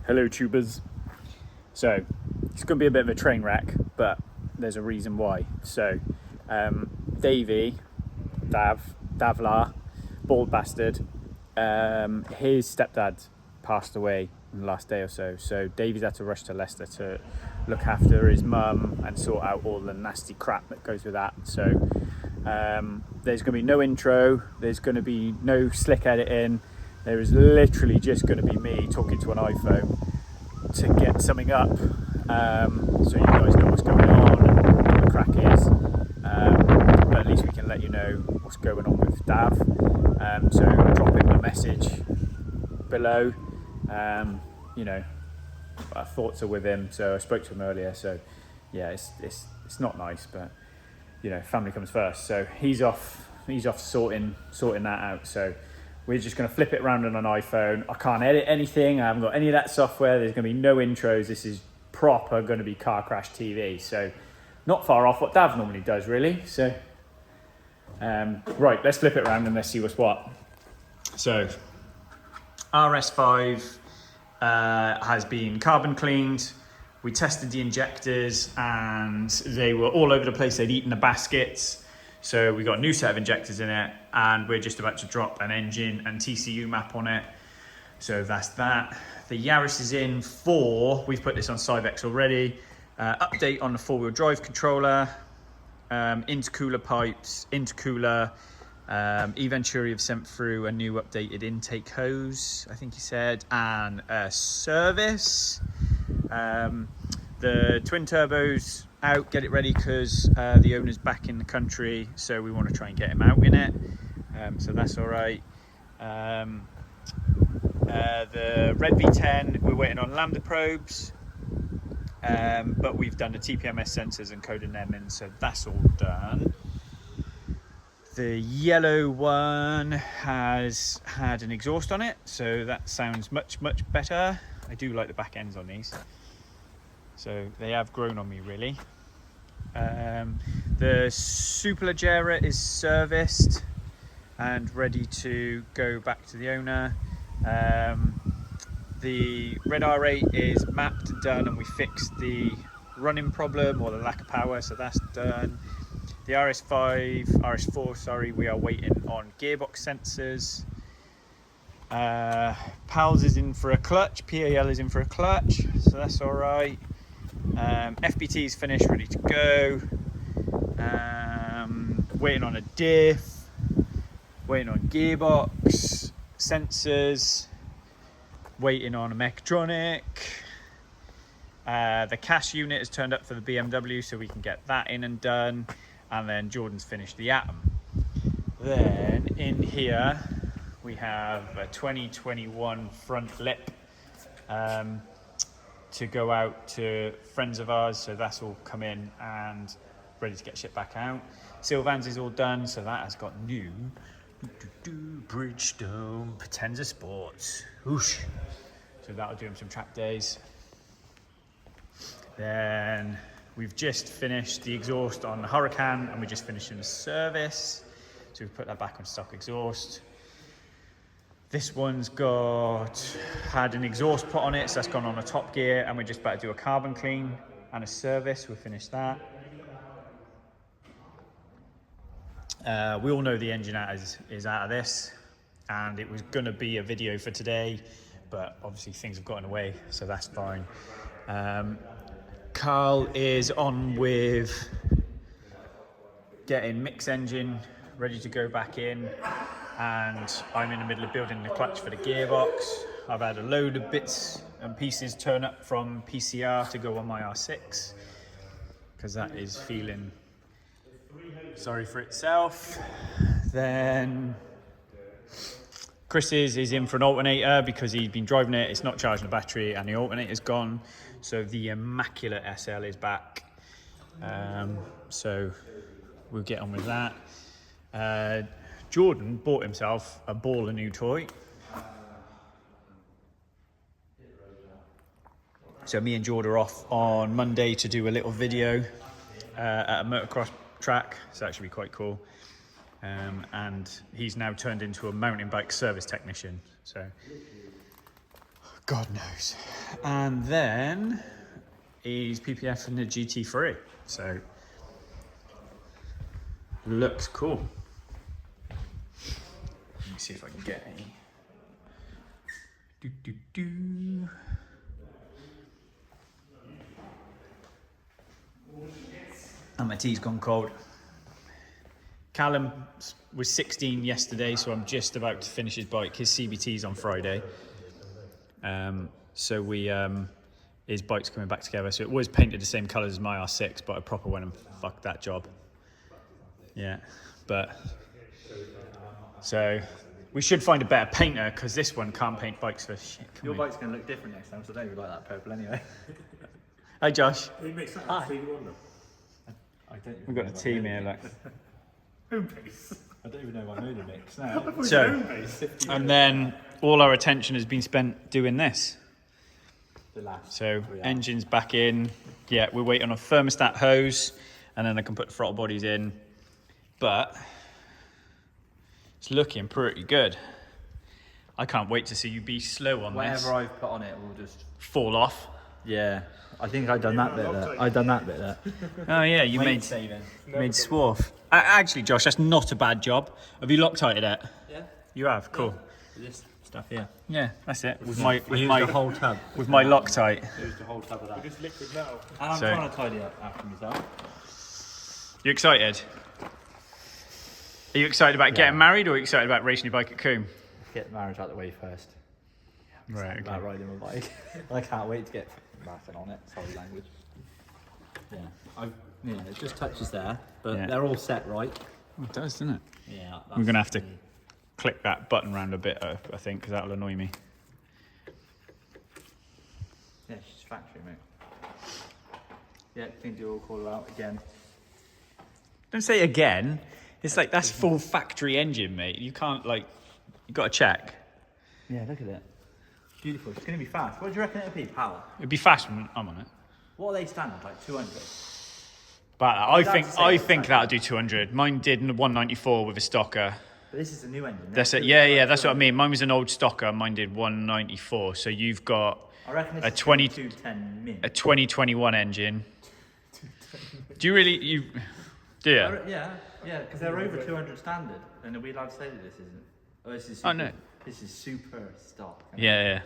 Hello tubers. So it's going to be a bit of a train wreck, but there's a reason why. So Davy, Davla, bald bastard, his stepdad passed away in the last day or so. So Davy's had to rush to Leicester to look after his mum and sort out all the nasty crap that goes with that. So there's going to be no intro, there's going to be no slick editing. There is literally just going to be me talking to an iPhone to get something up, so you guys know what's going on and what the crack is. But at least we can let you know what's going on with Dav. So drop him a message below. You know, our thoughts are with him. So I spoke to him earlier. So yeah, it's not nice, but you know, family comes first. So he's off sorting that out. So we're just going to flip it around on an iPhone. I can't edit anything. I haven't got any of that software. There's going to be no intros. This is proper going to be car crash TV. So not far off what Dav normally does, really. So right, let's flip it around and let's see what's what. So RS5 has been carbon cleaned. We tested the injectors and they were all over the place. They'd eaten the baskets. So we got a new set of injectors in it and we're just about to drop an engine and TCU map on it. So that's that. The Yaris is in for, we've put this on Syvecs already, update on the four-wheel drive controller, intercooler pipes, intercooler, eVenturi have sent through a new updated intake hose, I think he said, and a service. The twin turbos out, get it ready because the owner's back in the country, so we want to try and get him out in it. So that's all right. The Red V10, we're waiting on lambda probes, but we've done the TPMS sensors and coding them in, so that's all done. The yellow one has had an exhaust on it, so that sounds much better. I do like the back ends on these, so they have grown on me really. The Superleggera is serviced and ready to go back to the owner. The Red R8 is mapped and done, and we fixed the running problem or the lack of power, so that's done. The RS4, sorry, we are waiting on gearbox sensors. PALS is in for a clutch, PAL is in for a clutch, so that's all right. FBT is finished, ready to go. Waiting on a diff, waiting on gearbox sensors, waiting on a mechatronic. The cash unit has turned up for the BMW, so we can get that in and done. And then Jordan's finished the Atom. Then in here we have a 2021 front lip to go out to friends of ours, so that's all come in and ready to get shipped back out. Sylvan's is all done, so that has got new Bridgestone Potenza Sports. Whoosh. So that'll do him some track days. Then we've just finished the exhaust on the Huracan and we're just finishing the service. So we've put that back on stock exhaust. This one's had an exhaust put on it, so that's gone on a top gear, and we're just about to do a carbon clean and a service. We'll finish that. We all know the engine out is out of this, and it was going to be a video for today, but obviously things have gotten away, so that's fine. Carl is on with getting mix engine ready to go back in, and I'm in the middle of building the clutch for the gearbox. I've had a load of bits and pieces turn up from PCR to go on my R6 because that is feeling sorry for itself. Then Chris's is in for an alternator because he's been driving it, it's not charging the battery and the alternator's gone, so the immaculate SL is back. So we'll get on with that. Jordan bought himself a ball of new toy. So me and Jordan are off on Monday to do a little video at a motocross track, so that should be quite cool. And he's now turned into a mountain bike service technician. So God knows. And then he's PPF in the GT3. So looks cool. Let me see if I can get any. And my tea's gone cold. Callum was 16 yesterday, so I'm just about to finish his bike. His CBT's on Friday. So we, his bike's coming back together. So it was painted the same colours as my R6, but I proper went and fucked that job. Yeah, but so we should find a better painter because this one can't paint bikes for shit. Your bike's going to look different next time, so I don't even like that purple anyway. Hi, Josh. Hi. We've got a team here, like. Home base. I don't even know my motor mix now. So, and then all our attention has been spent doing this. So engine's back in. Yeah, we're waiting on a thermostat hose, and then I can put the throttle bodies in. But it's looking pretty good. I can't wait to see you be slow on this. Whatever I've put on it will just fall off. Yeah, I think I've done that bit there. I've done that bit there. Oh yeah, you made swarf. Actually, Josh, that's not a bad job. Have you Loctited it? Yeah. You have. Cool. This stuff here. Yeah, that's it. With the whole tub. With my Loctite. Use the whole tub of that. It's liquid now. And I'm So- trying to tidy up after myself. You excited? Are you excited about getting married, or are you excited about racing your bike at Coombe? Get marriage out of the way first. Right. About riding my bike. I can't wait to get laughing on it. Sorry, language. Yeah, it just touches there, but Yeah. they're all set right. It does, doesn't it? Yeah. I'm gonna have to click that button round a bit, I think, because that'll annoy me. Yeah, she's factory, mate. Yeah, think you'll call her out again. Don't say again. It's like that's full factory engine, mate. You can't you got to check. Yeah, look at it. Beautiful. It's going to be fast. What do you reckon it'll be? Power. It'd be fast when I'm on it. What are they standard? Like 200? But that's I the think same. that'll do 200. Mine did 194 with a stocker. But this is a new engine. That's it. Yeah, that's what I mean. Mine was an old stocker. Mine did 194. So you've got I reckon a it's 210 min. a 2021 engine. Do you really do you? Yeah, because they're over 200 standard. And are we allowed to say that this isn't? Oh, this is super, Oh, no. This is super stock. Yeah.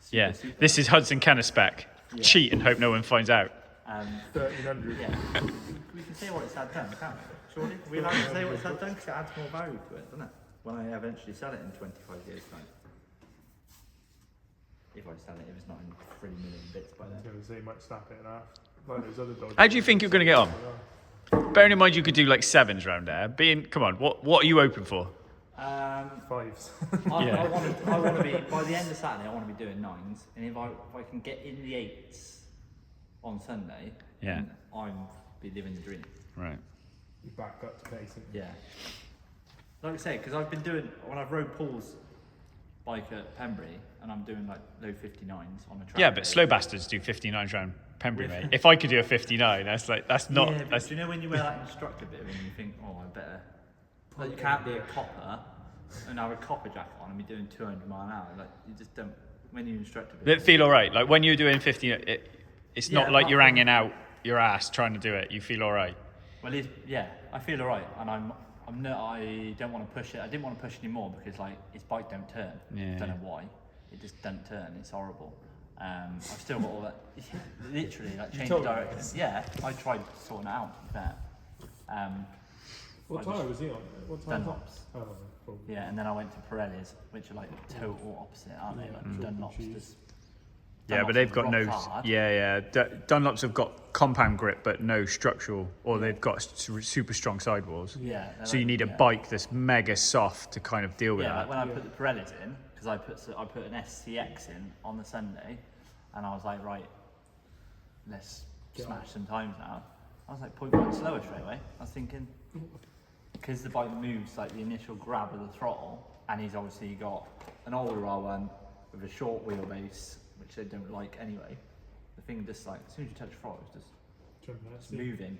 Super. This is Hudson Kenner spec. Yeah. Cheat and hope no one finds out. 1300. Yeah. We can say what it's had done, can't we? Surely? Are we allowed to say what it's had done? Because it adds more value to it, doesn't it? When I eventually sell it in 25 years' time. If I sell it, if it's not in 3 million bits by I was then. going to say you might snap it in half. Like those other dogs. How do you think you're going to get on? Bearing in mind you could do like 7s round there. Come on, what are you open for? Fives. I want to be, by the end of Saturday, I want to be doing 9s. And if I can get in the 8s on Sunday, then I'm be living the dream. Right. You back up to pace. Yeah. Like I say, because I've been doing, when I've rode Paul's bike at Pembury, and I'm doing like low 59s on a track. Yeah, but slow bastards do 59s round Pembury, mate. If I could do a 59, that's not. Yeah, but do you know when you wear that instructor bit and you think, oh, I better. Like, you can't be a copper and have a copper jacket on and be doing 200 mile an hour. Like, you just don't. When you instructor bit. It feel all right. Like when you're doing 50, it's not like you're apart hanging out your ass trying to do it. You feel all right. Well, I feel alright, and I don't want to push it. I didn't want to push anymore because like his bike don't turn. Yeah. Don't know why. It just doesn't turn. It's horrible. I've still got all that. Literally, like change of direction. Yeah, I tried sorting it out. To be fair. What tyre was he on? What tyre? Dunlops. Oh, cool. Yeah, and then I went to Pirellis, which are like total opposite, aren't they? Like Dunlops. Yeah, but they've got no. Hard. Yeah. Dunlops have got compound grip, but no structural, or they've got super strong sidewalls. Yeah. So you need a bike that's mega soft to kind of deal with Yeah, that. like when I put the Pirellis in, because I put an SCX in on the Sunday, and I was like, right, let's smash some times now. I was like 0.1 slower straight away. I was thinking, because the bike moves like the initial grab of the throttle, and he's obviously got an older R1 with a short wheelbase, which they don't like anyway. The thing just like, as soon as you touch the throttle, it's just moving.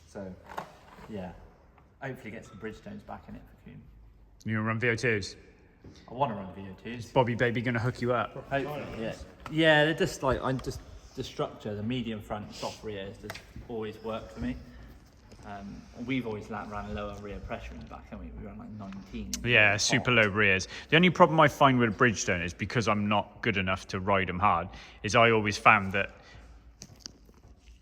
So, yeah, hopefully get some Bridgestones back in it for Coombe. You want to run VO2s? I want to run VO2s. Bobby Baby going to hook you up? Hopefully, yeah. Yeah, they're just like, the structure, the medium front, soft rear has just always worked for me. We've always ran lower rear pressure in the back, haven't we? We ran like 19. Yeah, super low rears. The only problem I find with a Bridgestone is because I'm not good enough to ride them hard, is I always found that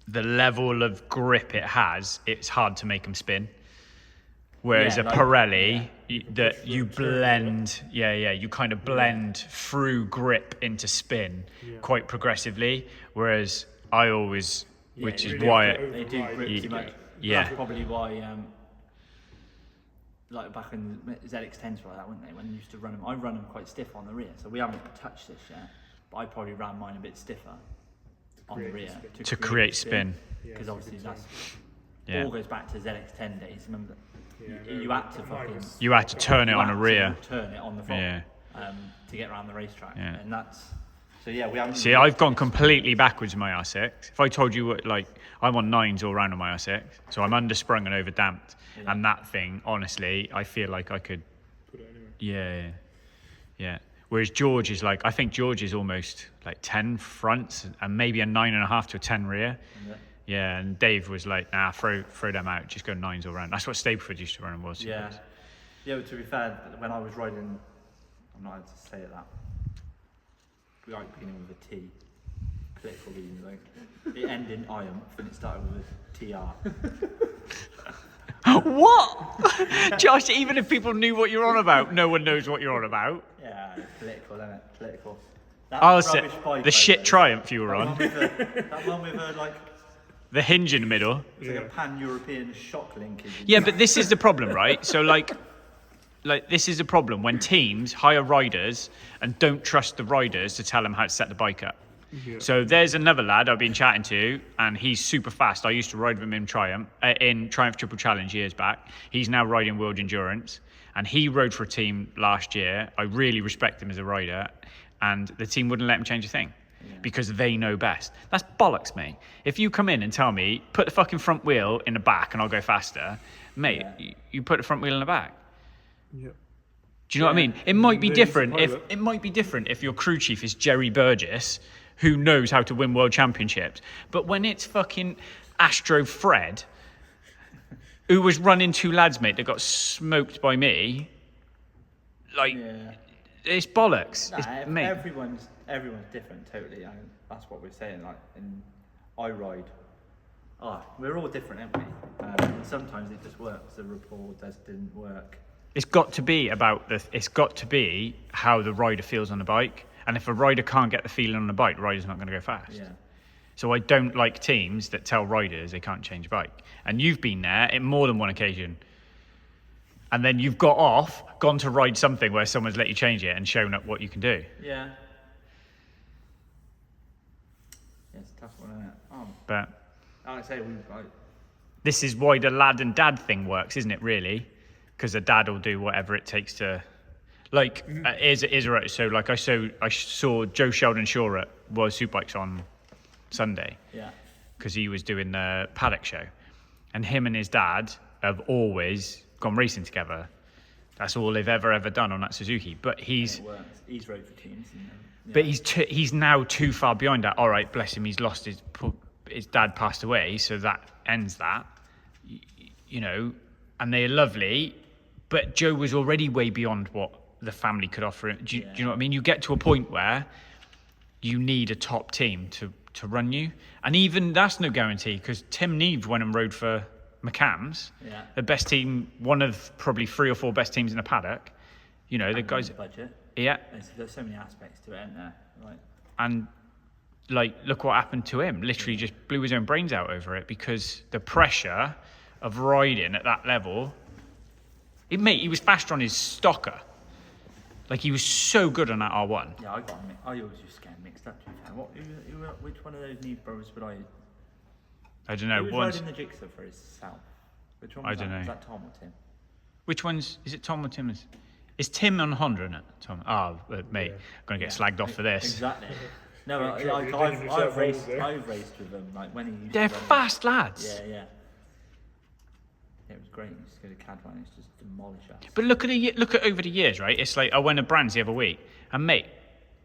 the level of grip it has, it's hard to make them spin. Whereas Yeah, a like- Pirelli, yeah. that you blend, you kind of blend through grip into spin quite progressively. Whereas I always, which is really why, have to They do grip too much. Yeah. That's probably why, like back in ZX10s were like that, weren't they? When you used to run them, I run them quite stiff on the rear. So we haven't touched this yet, but I probably ran mine a bit stiffer on the rear to create spin. Because obviously that's Yeah. all goes back to ZX10 days. Remember, you had to fucking You had to turn it you on had a to rear. turn it on the front, Yeah. to get around the racetrack, Yeah. and that's so yeah. We haven't. See, I've gone completely backwards in my R6. If I told you what, like, I'm on 9s all round on my R6, so I'm undersprung and overdamped. Yeah. And that thing, honestly, I feel like I could. Put it anywhere. Yeah. Whereas George is like, I think George is almost like 10 fronts and maybe a 9.5 to a 10 rear. Yeah, and Dave was like, nah, throw them out, just go 9s all round. That's what Stapleford used to run in World Series. Yeah. Yeah, but to be fair, when I was riding, I'm not allowed to say it that. We like beginning with a T. Political reasons, like. It ended in IUMF and it started with a TR. What? Josh, even if people knew what you're on about, no one knows what you're on about. Yeah, it's political, isn't it? Political. That I'll rubbish say, bike the shit photo. Triumph you were That one on, with that one with a, like, the hinge in the middle. it's like a pan-European shock linkage. Yeah, but this is the problem, right? So like this is a problem when teams hire riders and don't trust the riders to tell them how to set the bike up. Yeah. So there's another lad I've been chatting to, and he's super fast. I used to ride with him in Triumph Triple Challenge years back. He's now riding World Endurance, and he rode for a team last year. I really respect him as a rider, and the team wouldn't let him change a thing. Because they know best. That's bollocks, mate. If you come in and tell me, put the fucking front wheel in the back and I'll go faster, mate, you put the front wheel in the back. Yeah. Do you know what I mean? It might be Then he's different the if pilot. your crew chief is Jerry Burgess, who knows how to win world championships. But when it's fucking Astro Fred, who was running 2 lads, mate, that got smoked by me, like, it's bollocks. Nah, Mate. everyone's different, totally. And that's what we're saying. Like, in I ride. We're all different, aren't we? And sometimes it just works. The rapport didn't work. It's got to be how the rider feels on the bike. And if a rider can't get the feeling on the bike, the rider's not going to go fast. Yeah. So I don't like teams that tell riders they can't change a bike. And you've been there in more than one occasion. And then you've gone to ride something where someone's let you change it and shown up what you can do. Yeah. Yeah, it's a tough one, isn't it? But Like I say, this is why the lad and dad thing works, isn't it, really? Because the dad will do whatever it takes to... Like, so like I saw Joe Sheldon Shaw at World Superbikes on Sunday. Yeah. Because he was doing the paddock show. And him and his dad have always gone racing together. That's all they've ever done on that Suzuki. But he's rode for teams. but he's now too far behind that. All right, bless him, he's lost his dad passed away, so that ends that. You know, and they're lovely, but Joe was already way beyond what the family could offer him. Do you know what I mean? You get to a point where you need a top team to run you. And even that's no guarantee, because Tim Neve went and rode for McCams, the best team, one of probably 3 or 4 best teams in the paddock. You know, the guys... budget. Yeah. There's so many aspects to it, isn't there? Like, and, like, look what happened to him. Literally just blew his own brains out over it, because the pressure of riding at that level... He was faster on his stocker. Like, he was so good on that R1. Yeah, I always used to get mixed up, to be fair. Which one of those Neve brothers would I... I don't know. Who was riding the Jigsaw for his South? Which one was that? I don't know. Was that Tom or Tim? Which one's... Is it Tom or Tim? Is Tim on Honda, isn't it? Tom. Mate, I'm going to get slagged off for this. Exactly. No, Yeah, like, you're digging yourself I've raced holes there. with them. Like when he used They're to run fast lads. Yeah. Yeah, it was great. You just go to Cadwan and it's just demolish us. But look at over the years, right? It's like I went to Brands the other week, and mate,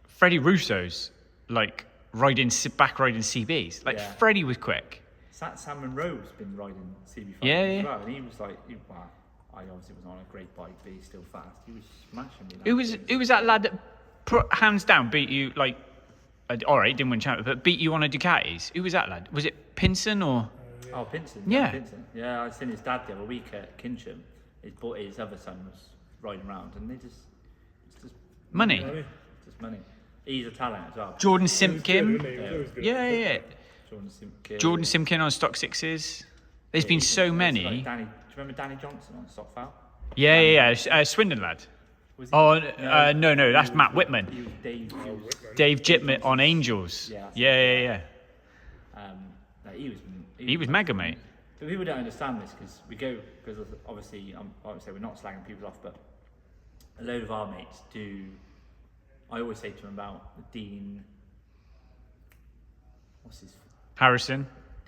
Freddie Russo's like riding CBs. Like Yeah. Freddie was quick. Sam Monroe's been riding CB5 Yeah, as yeah. well, and he was like, well, I obviously was on a great bike, but he's still fast. He was smashing me. Who was that lad that hands down beat you like? All right, didn't win champion, but beat you on a Ducatis. Who was that lad? Was it Pinson or? Oh, Pinson. Yeah. Pinson. Yeah, I seen his dad the other week at Kinsham. His other son was riding around, and it's just Money. just money. He's a talent as well. Jordan He was good, Simpkin. wasn't he? He was always good. Yeah. Jordan Simpkin. Jordan Simpkin on stock sixes. There's been so many. Like Danny, do you remember Danny Johnson on stock foul? Yeah. Swindon lad. Was he? Oh, no, that's he Matt was- Whitman. He was Dave. He was, Dave Jitman on Angels. Yeah. Yeah. no, He was mega, mate. But people don't understand this because obviously I would say we're not slagging people off, but a load of our mates do. I always say to them about Dean. What's his?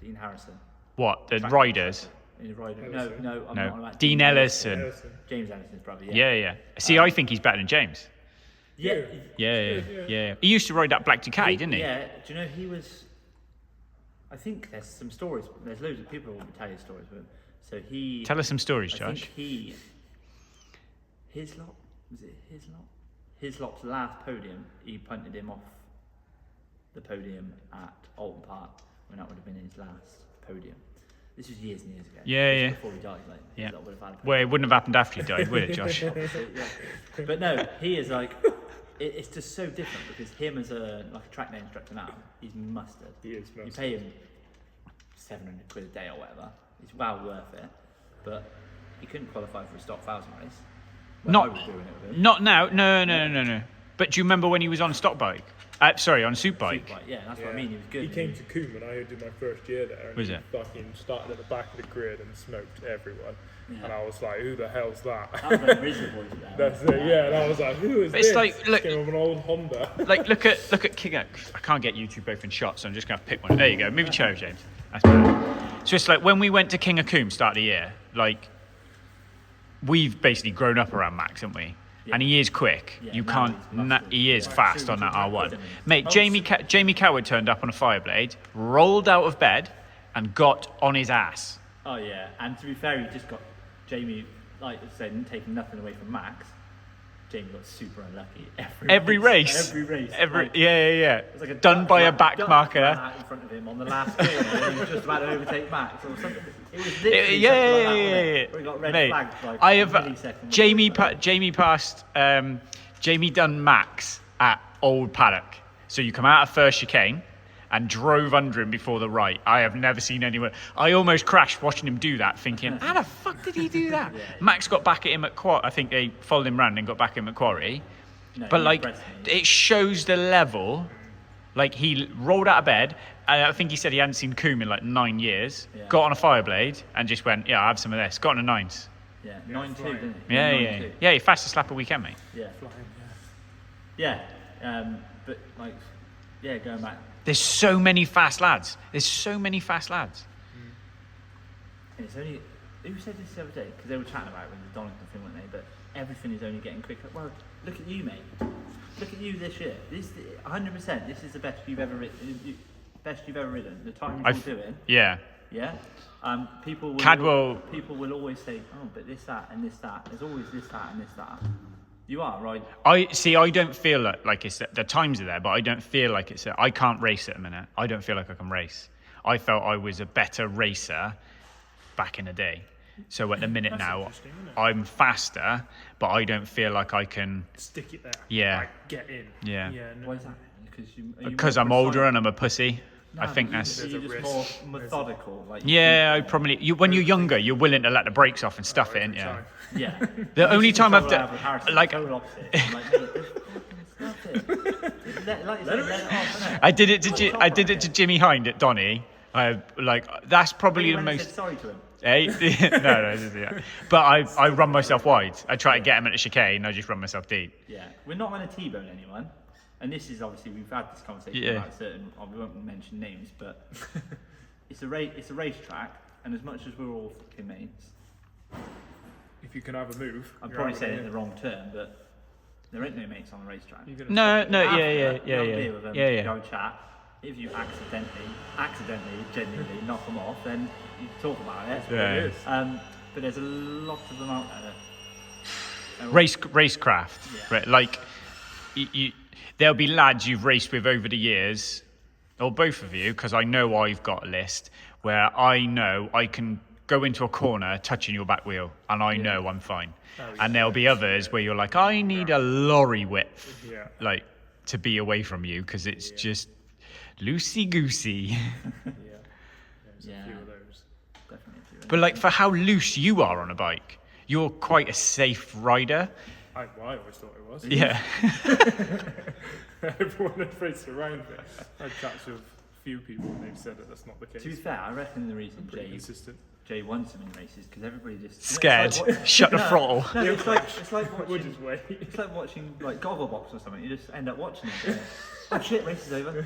Dean Harrison. What? The Track riders? Rider. Ellison. No, I'm No. not on about Dean Ellison. Ellison. James Ellison's brother. Yeah. See, I think he's better than James. Yeah. Yeah. He used to ride that black Ducati, didn't he? Yeah. Do you know he was? I think there's some stories. There's loads of people who will tell you stories, but so he. Tell us some stories, I Josh. think Hislop's last podium, he punted him off the podium at Alton Park when that would have been his last podium. This was years and years ago. Yeah, This was yeah. Before he died, like Yeah. Hislop would have had a podium. Well, it wouldn't have happened after he died, would it, Josh? So, yeah. But no, he is like, it's just so different because him as a track day instructor now, he's mustard. He is You mustard. pay him 700 quid a day or whatever. It's well worth it. But he couldn't qualify for a stock 1,000 race. When I was doing it with him. Not now. No. But do you remember when he was on stock bike? On suit bike. Superbike, yeah, that's what I mean. He was good. He came to Coombe when I did my first year there. And Was he it? fucking started at the back of the grid and smoked everyone. Yeah. And I was like, who the hell's that? That was when Rizzo boys were there. That's it, yeah. And I was like, who is But it's this? like, look- Came with an old Honda. Like, look at King. I can't get you two both in shot, so I'm just going to pick one. There you go. Move your chair, James. That's better. So it's like when we went to King of Coombe start of the year, like, we've basically grown up around Max, haven't we? Yeah. And he is quick. Yeah, You now can't. he's mustard. He is Yeah. fast on that Super R1. quick, isn't he? Mate, Oh, Jamie Coward turned up on a Fireblade, rolled out of bed, and got on his ass. Oh yeah, and to be fair, he just got Jamie, like I said, taking nothing away from Max. Jamie got super unlucky Every race. Every race. Every Like, yeah. it was like a Done by a duck back ran marker. out in front of him on the last corner, and he was just about to overtake Max or something. It was literally Yeah. something like that, wasn't it? Where he got red Mate, flagged like I have milliseconds. Jamie passed. Jamie done Max at Old Paddock. So you come out of first chicane and drove under him before the right. I have never seen anyone. I almost crashed watching him do that, thinking, how the fuck did he do that? Max got back at him at Quarry. I think they followed him round and got back at him at Quarry. No, But he like, impressed me. it shows the level. Like, he rolled out of bed. I think he said he hadn't seen Coombe in like 9 years. Yeah. Got on a Fireblade and just went, yeah, I'll have some of this. Got on a 9s. Yeah, 9-2, didn't he? Yeah. 9-2. Yeah, he fastest lap of weekend, mate. Yeah. Flying, Yeah. But like, yeah, going back. There's so many fast lads. And it's only, who said this the other day? Because they were chatting about it with the Donington thing, weren't they? But everything is only getting quicker. Well, look at you, mate. Look at you this year. This 100%. This is the best you've ever ridden. Best you've ever ridden. The time you're doing. Yeah. Yeah. People will. Cadwell- People will always say, "Oh, but this, that, and this, that." There's always this, that, and this, that. You are right. I don't feel like it's the times are there, but I don't feel like it's. I can't race at a minute. I don't feel like I can race. I felt I was a better racer back in the day. So at the minute now, interesting, isn't it? I'm faster, but I don't feel like I can. Stick it there. Yeah. Like, get in. Yeah. No. Why is that? Because I'm older and I'm a pussy. No, I think but that's. you're There's a just risk. more methodical. Like Yeah, I probably. When you're younger, you're willing to let the brakes off and stuff it, Every yeah. time. Yeah. The only time I've done done, like, I'm like, mate, just fucking stuff it. Like you said, let it off, innit? I did it to Jimmy Hind at Donny. That's probably You the went and most. said sorry to him. Eh? no, yeah. But I run myself wide. I try to get him at a chicane, and I just run myself deep. Yeah, we're not going to T-bone anyone, and this is obviously we've had this conversation Yeah. about certain. We won't mention names, but it's a racetrack, and as much as we're all fucking mates, If you can have a move, I'm you're probably having saying a- it the wrong term, but there ain't no mates on the racetrack. you're gonna No, stop no, it. yeah, yeah, After, yeah, you have a yeah, beer with them, yeah, go yeah. chat. If you accidentally, genuinely knock them off, then you talk about it. Yeah. It is. But there's a lot of them out there. Racecraft, Yeah. right? Like, there'll be lads you've raced with over the years, or both of you, because I know I've got a list where I know I can go into a corner touching your back wheel, and I know I'm fine. And there'll be others where you're like, I need a lorry width, Yeah. like, to be away from you, because it's just loosey goosey. Yeah. There's Yeah. a few of those. Definitely a few. But like, for how loose you are on a bike, you're quite a safe rider. I always thought it was. Yeah. Everyone had raced around it. I've chatted with a few people and they've said that that's not the case. To be fair, I reckon the reason Pretty consistent. Jay won so many races because everybody just Scared. It's like Shut the throttle. No, it's like We'll watching. just wait. It's like watching like Gogglebox or something. You just end up watching it. Oh shit, race is over.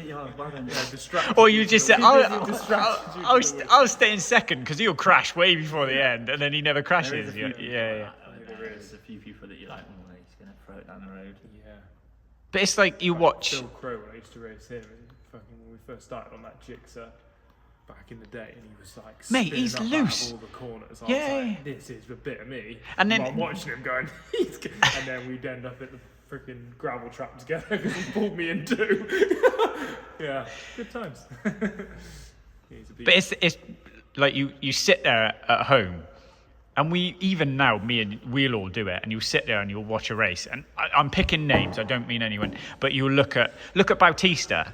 Yeah, well done. Distracted Or you you just for say, the week. I'll stay in second because he'll crash way before the end, and then he never There is crashes. a few Yeah, people yeah, like yeah. that, though, There There's a few people that you're like, oh, he's gonna throw it down the road. Yeah. But it's like you watch. Phil Crow, when I used to race him, fucking when we first started on that Gixxer back in the day, and he was like, Mate, spinning he's up out of loose. all the corners. I Yeah. was like, this is a bit of me. And then- I'm watching him going, and then we'd end up at the freaking gravel trap together because he pulled me in too. Yeah, good times. He's a But it's like you sit there at home, and even now, we'll all do it, and you'll sit there and you'll watch a race, and I'm picking names. I don't mean anyone, but you'll look at Bautista,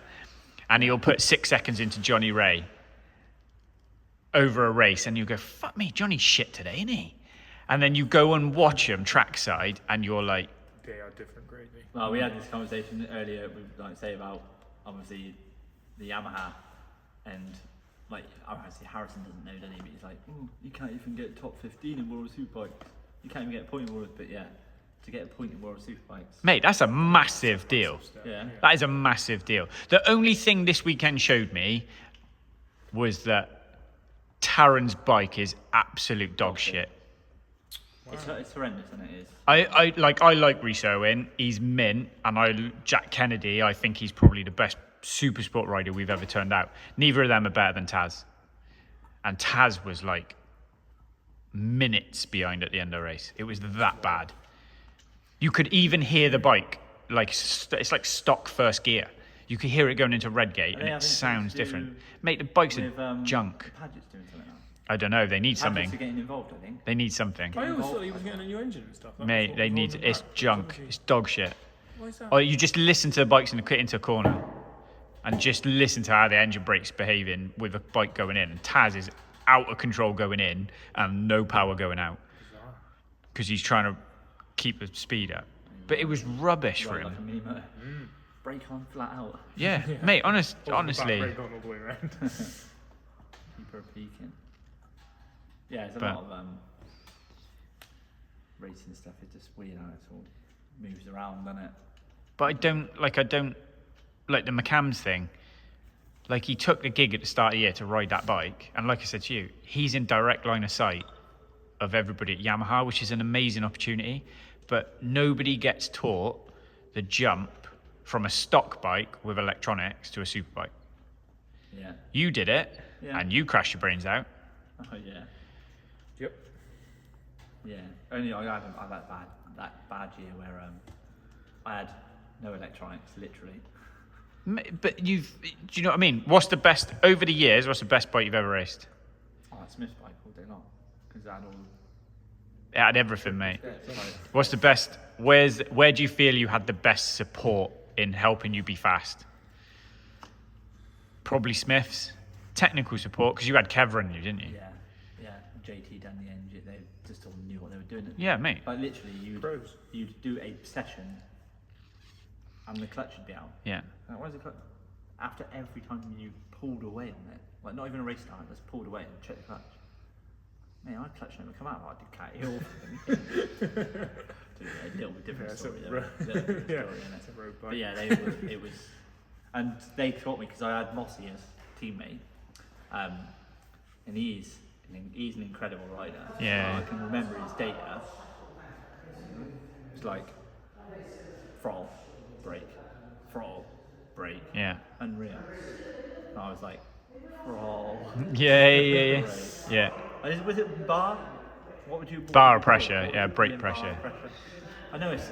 and he'll put 6 seconds into Johnny Ray over a race, and you go, fuck me, Johnny's shit today, isn't he? And then you go and watch him trackside, and you're like, They are different gravy. Well, we had this conversation earlier with, like, say about obviously the Yamaha, and like obviously Harrison doesn't know, does he? But he's like, oh, you can't even get top 15 in World Superbikes. You can't even get a point in World, but yeah, to get a point in World Superbikes. mate, that's a massive deal. Yeah. That is a massive deal. The only thing this weekend showed me was that Taron's bike is absolute dog shit. It's horrendous, and it is. I like Rhys Owen. He's mint, and Jack Kennedy. I think he's probably the best super sport rider we've ever turned out. Neither of them are better than Taz, and Taz was like minutes behind at the end of the race. It was that bad. You could even hear the bike like it's like stock first gear. You could hear it going into Redgate, and it sounds different. Mate, the bikes are junk. Padgett's doing something now. I don't know. They need Padgett's something. are getting involved, I think. They need something. I always thought he was getting a new engine and stuff. Mate, they need. It's junk. It's dog shit. Why is that? Or you just listen to the bikes into a corner, and just listen to how the engine brake's behaving with the bike going in. And Taz is out of control going in and no power going out because he's trying to keep the speed up. But it was rubbish for Right, him. like a mini motor. Brake on, flat out. Yeah, mate. Hold the back Honestly, brake on all the way around. Keep her peaking. Yeah, it's a But- lot of racing stuff. It's just weird how it all moves around, doesn't it? but I don't like the McCams thing. Like, he took the gig at the start of the year to ride that bike, and like I said to you, he's in direct line of sight of everybody at Yamaha, which is an amazing opportunity. But nobody gets taught the jump from a stock bike with electronics to a super bike. Yeah. You did it, Yeah. and you crashed your brains out. Oh yeah. Yep. Yeah. Only I had that bad year where I had no electronics, literally. But do you know what I mean? What's the best over the years? What's the best bike you've ever raced? Oh, Smith's bike all day long because I had all. It had everything, mate. Yeah, it's like, What's the best? Where do you feel you had the best support in helping you be fast? Probably Smith's. Technical support, because you had Kev running you, didn't you? yeah. JT done the engine. They just all knew what they were doing. Yeah, mate. Like literally, Pros. you'd do a session, and the clutch would be out. Yeah. Like, where's the clutch? After every time you pulled away on it, like not even a race start, just pulled away and checked the clutch. Man, I clutch never come out like Cat Hill. A little bit different Yeah, it's a story. ro- Though. A little bit Yeah, story, innit? it's a road bike. But yeah, it was, and they taught me because I had Mossy as teammate, and he's an incredible rider. Yeah. I can remember his data. It's like throttle, brake, throttle, brake. Yeah. Unreal. And I was like, throttle. Yeah. Yeah. And was it bar? What would you? Bar pressure, yeah, brake pressure. I know it's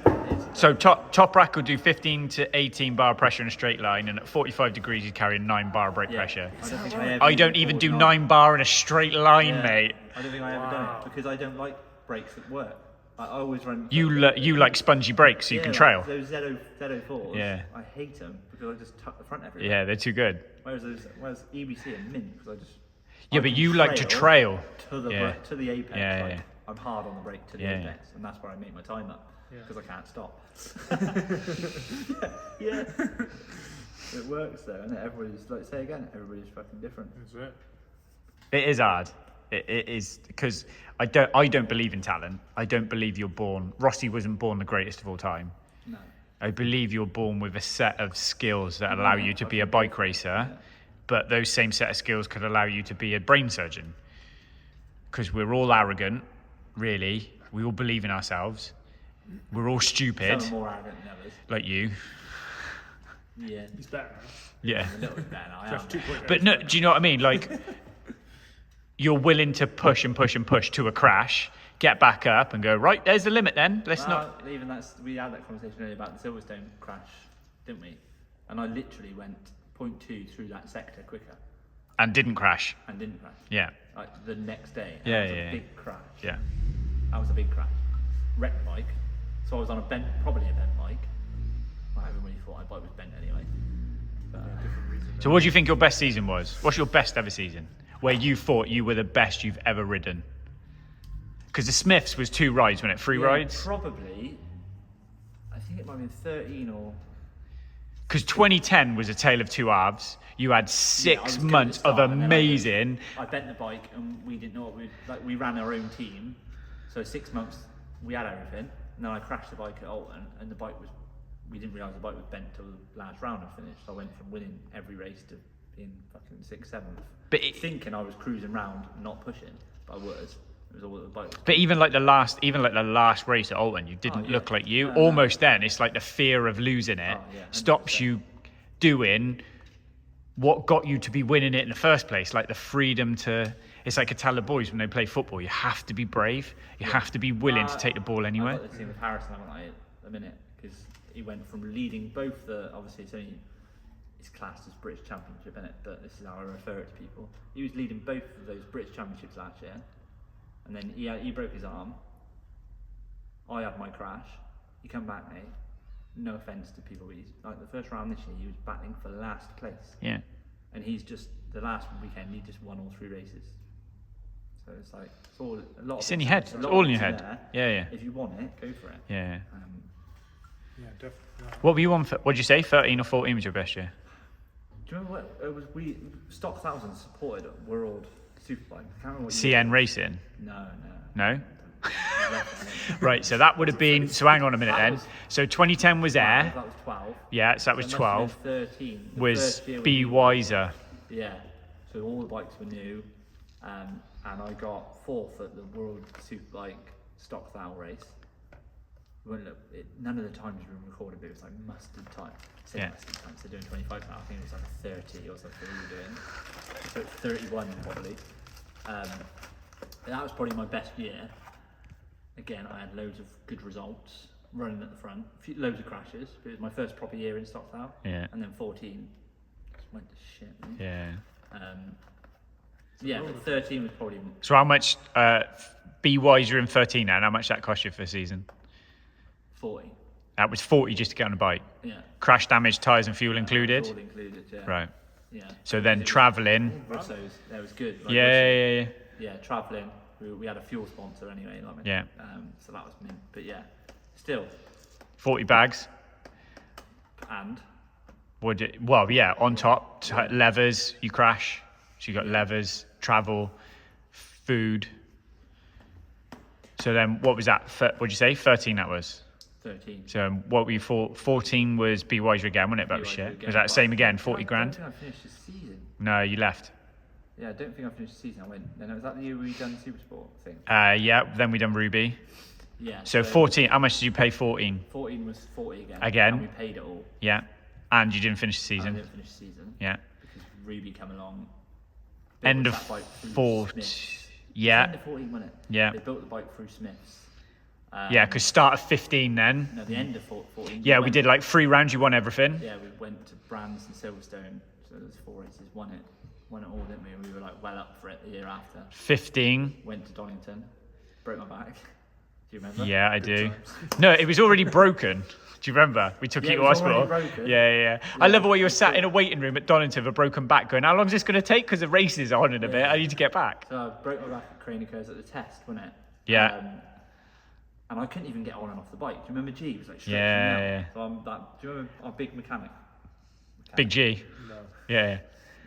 So top rack will do 15 to 18 bar pressure in a straight line, and at 45 degrees you carry 9 bar brake pressure. I don't think I ever I don't even do 9 bar in a straight line, mate. I don't think I ever done it because I don't like brakes that work. I always run. You like spongy brakes so you can trail. Like those Z04s. Yeah. I hate them because I just tuck the front everywhere. Yeah, they're too good. Whereas EBC and mint because I just. Yeah, but you like to trail. To the to the apex. Yeah, like, yeah. I'm hard on the brake to the apex, and that's where I make my time up because I can't stop. yeah. It works though, and everybody's like say again, everybody's fucking different. That's it. It is hard. It is because I don't believe in talent. I don't believe you're born. Rossi wasn't born the greatest of all time. No. I believe you're born with a set of skills that allow you to be a bike racer, but those same set of skills could allow you to be a brain surgeon. Because we're all arrogant, really. We all believe in ourselves. We're all stupid, Some are more arrogant than others. like you. Yeah. He's better now. Yeah. A little bit better now. I am. Just 2.0. But no, do you know what I mean? Like, you're willing to push and push and push to a crash, get back up and go, right, there's the limit then. Let's not. Even we had that conversation earlier about the Silverstone crash, didn't we? And I literally went 0.2 through that sector quicker And didn't crash. and didn't crash. Yeah. Like the next day. And Yeah, that was yeah, a big crash. Yeah. That was a big crash. Wrecked the bike. So I was on probably a bent bike. I haven't really thought my bike was bent anyway. But, So what do you think your best season was? What's your best ever season? Where you thought you were the best you've ever ridden? Because the Smiths was 2 rides, wasn't it? 3 rides? Probably. I think it might have been 13 or. Because 2010 was a tale of 2 halves. You had Yeah, I 6 was good at months the of start, and then amazing. I bent the bike and we didn't know what we ran our own team. So 6 months we had everything. And then I crashed the bike at Alton and we didn't realise the bike was bent till the last round had finished. So I went from winning every race to being fucking 6th, 7th. But Thinking I was cruising round, not pushing, but I was. It was all the bike. But even like the last race at Alton, you didn't look like you. Almost then, it's like the fear of losing it stops 100%. you doing what got you to be winning it in the first place. Like the freedom to. It's like I tell the boys when they play football, you have to be brave. You have to be willing to take the ball anywhere. I've got the team with Harrison, haven't I, at the minute? Because he went from leading both the. Obviously, it's classed as British Championship, isn't it? But this is how I refer it to people. He was leading both of those British Championships last year. And then he broke his arm. I had my crash. He come back, mate. No offence to people, but he's like the first round this year, he was battling for last place. Yeah. And he's just the last weekend, he just won all 3 races. So it's like it's all a lot. It's of in your head. a It's lot all of in your it's head. there. Yeah. If you want it, go for it. Yeah. Yeah, definitely. What were you on for? What did you say? 13 or 14 was your best year? Do you remember what it was? We Stock Thousands supported World Superbike. I can't remember what year. CN Racing? No. No? Right, so that would have been. So hang on a minute then. So 2010 was Air. That was 12. Yeah, so that was So it must 12. have been 13. The Was first year Be Wiser. Yeah. So all the bikes were new, and I got 4th at the World Superbike Stock Thou race. None of the times were recorded, but it was like mustard time. Mustard time. So doing 25 now. I think it was like a 30 or something we were doing. So 31 probably. And that was probably my best year. Again, I had loads of good results running at the front, loads of crashes. But it was my first proper year in Stock Thou. Yeah. And then 14 just went to shit. Man. Yeah. Yeah, but 13 was probably. So how much, Be Wiser in 13 now, and how much that cost you for a season? 40. That was 40 just to get on a bike. Yeah. Crash damage, tyres and fuel included? All included, yeah. Right. Yeah. So then travelling. Russo's, that was good. Like Yeah. Yeah, travelling. We had a fuel sponsor anyway. Like, Yeah. So that was mint. But yeah, still. 40 bags. And? On top, levers, you crash. So you got levers, travel, food. So then what was that? What'd you say? 13 that was? 13. So what were you for? 14 was Be Wiser again, wasn't it? That was Be shit. Wiser Was that the same again? 40 I grand? don't think I finished the season. No, you left. Yeah, I don't think I finished the season. I went. Then was that the year we done the Supersport thing? Yeah. Then we done Ruby. Yeah. So 14. How much did you pay? 14. 14 was 40 again. Again? And we paid it all. Yeah. And you didn't finish the And I season. didn't finish the season. Yeah. Because Ruby came along. built End of that bike through 4. Smiths. Yeah. End of 14, wasn't it? Yeah. They built the bike through Smiths. Yeah, because start of 15 then. No, the end of 14. Yeah, we did like 3 rounds. You won everything. Yeah, we went to Brands and Silverstone. So there's 4 races. Won it all, didn't we? And we were like well up for it the year after. 15. Went to Donington. Broke my back. Do you remember? Yeah, I do. No, it was already broken. Do you remember? We took Yeah, you it to was hospital. already broken. Yeah. I love the way you were sat in a waiting room at Donington with a broken back going, how long is this going to take? Because the race is on in a bit. I need to get back. So I broke my back at Cranicos at the test, wasn't it? Yeah. And I couldn't even get on and off the bike. Do you remember G? It was like stretching Yeah, out. yeah. So I'm that. Do you remember our big mechanic? Big G. No. Yeah.